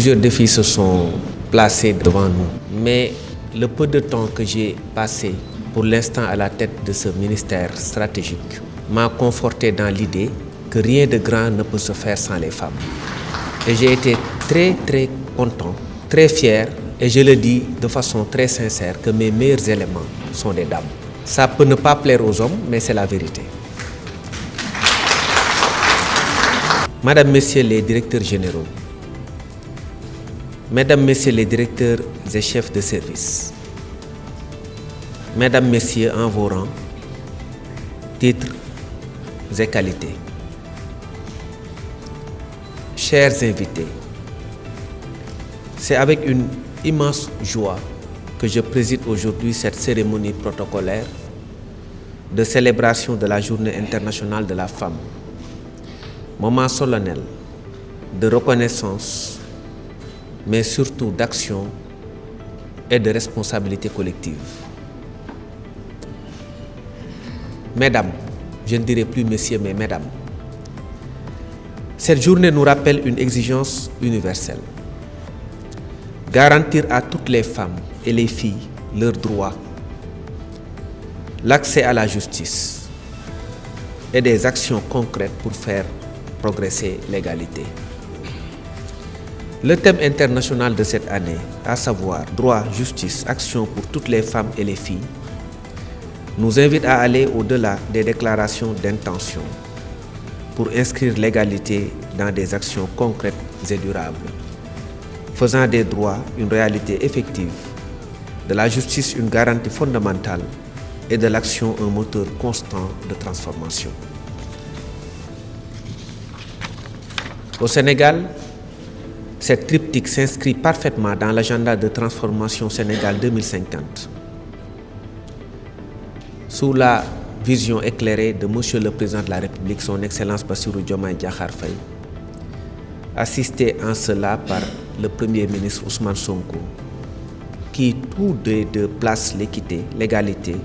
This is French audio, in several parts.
Plusieurs défis se sont placés devant nous, mais le peu de temps que j'ai passé pour l'instant à la tête de ce ministère stratégique m'a conforté dans l'idée que rien de grand ne peut se faire sans les femmes. Et j'ai été très content, très fier, et je le dis de façon très sincère, que mes meilleurs éléments sont des dames. Ça peut ne pas plaire aux hommes, mais c'est la vérité. Madame, Messieurs les directeurs généraux, Mesdames, Messieurs les directeurs et chefs de service, Mesdames, Messieurs en vos rangs, titres et qualités, chers invités, c'est avec une immense joie que je préside aujourd'hui cette cérémonie protocolaire de célébration de la Journée internationale de la femme, moment solennel de reconnaissance, mais surtout d'action et de responsabilité collective. Mesdames, je ne dirai plus messieurs, mais mesdames, cette journée nous rappelle une exigence universelle. Garantir à toutes les femmes et les filles leurs droits, l'accès à la justice et des actions concrètes pour faire progresser l'égalité. Le thème international de cette année, à savoir droit, justice, action pour toutes les femmes et les filles, nous invite à aller au-delà des déclarations d'intention pour inscrire l'égalité dans des actions concrètes et durables, faisant des droits une réalité effective, de la justice une garantie fondamentale et de l'action un moteur constant de transformation. Au Sénégal, cette triptyque s'inscrit parfaitement dans l'agenda de transformation Sénégal 2050. Sous la vision éclairée de Monsieur le Président de la République, son Excellence Bassirou Diomaye Diakhar Faye, assisté en cela par le Premier ministre Ousmane Sonko, qui tous deux placent l'équité, l'égalité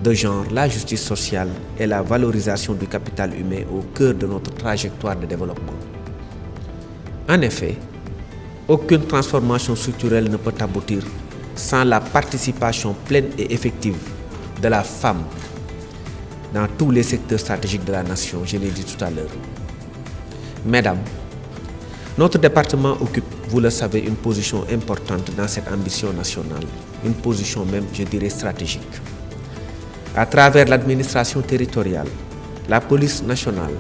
de genre, la justice sociale et la valorisation du capital humain au cœur de notre trajectoire de développement. En effet, aucune transformation structurelle ne peut aboutir sans la participation pleine et effective de la femme dans tous les secteurs stratégiques de la nation, je l'ai dit tout à l'heure. Mesdames, notre département occupe, vous le savez, une position importante dans cette ambition nationale, une position même, je dirais, stratégique. À travers l'administration territoriale, la police nationale,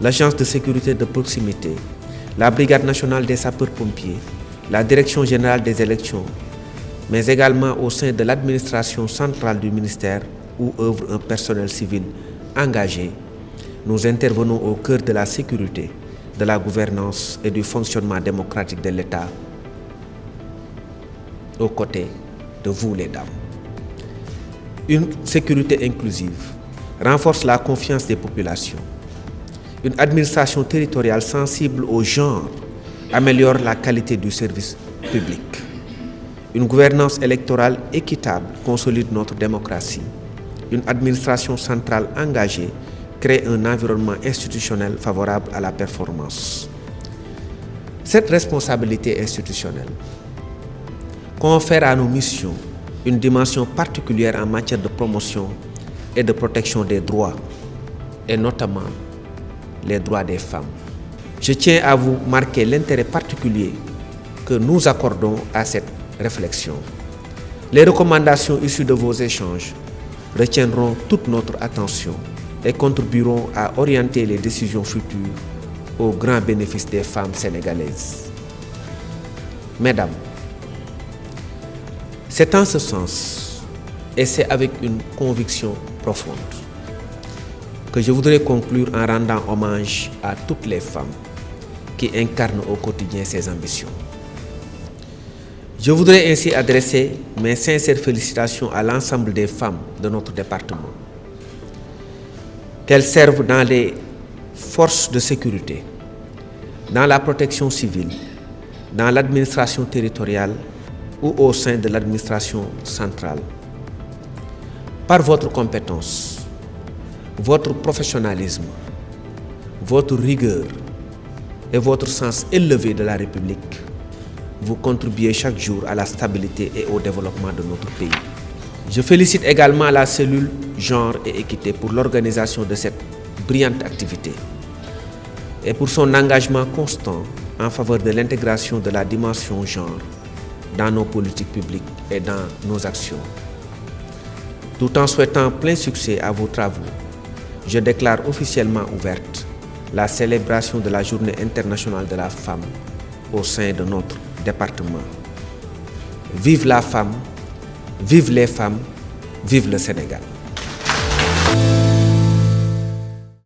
l'agence de sécurité de proximité, la brigade nationale des sapeurs-pompiers, la direction générale des élections, mais également au sein de l'administration centrale du ministère où œuvre un personnel civil engagé, nous intervenons au cœur de la sécurité, de la gouvernance et du fonctionnement démocratique de l'État, aux côtés de vous les dames. Une sécurité inclusive renforce la confiance des populations. Une administration territoriale sensible au genre améliore la qualité du service public. Une gouvernance électorale équitable consolide notre démocratie. Une administration centrale engagée crée un environnement institutionnel favorable à la performance. Cette responsabilité institutionnelle confère à nos missions une dimension particulière en matière de promotion et de protection des droits, et notamment les droits des femmes. Je tiens à vous marquer l'intérêt particulier que nous accordons à cette réflexion. Les recommandations issues de vos échanges retiendront toute notre attention et contribueront à orienter les décisions futures au grand bénéfice des femmes sénégalaises. Mesdames, c'est en ce sens, et c'est avec une conviction profonde, que je voudrais conclure en rendant hommage à toutes les femmes qui incarnent au quotidien ces ambitions. Je voudrais ainsi adresser mes sincères félicitations à l'ensemble des femmes de notre département, qu'elles servent dans les forces de sécurité, dans la protection civile, dans l'administration territoriale ou au sein de l'administration centrale. Par votre compétence, votre professionnalisme, votre rigueur et votre sens élevé de la République, vous contribuez chaque jour à la stabilité et au développement de notre pays. Je félicite également la cellule Genre et Équité pour l'organisation de cette brillante activité et pour son engagement constant en faveur de l'intégration de la dimension genre dans nos politiques publiques et dans nos actions. Tout en souhaitant plein succès à vos travaux, je déclare officiellement ouverte la célébration de la Journée internationale de la femme au sein de notre département. Vive la femme, vive les femmes, vive le Sénégal.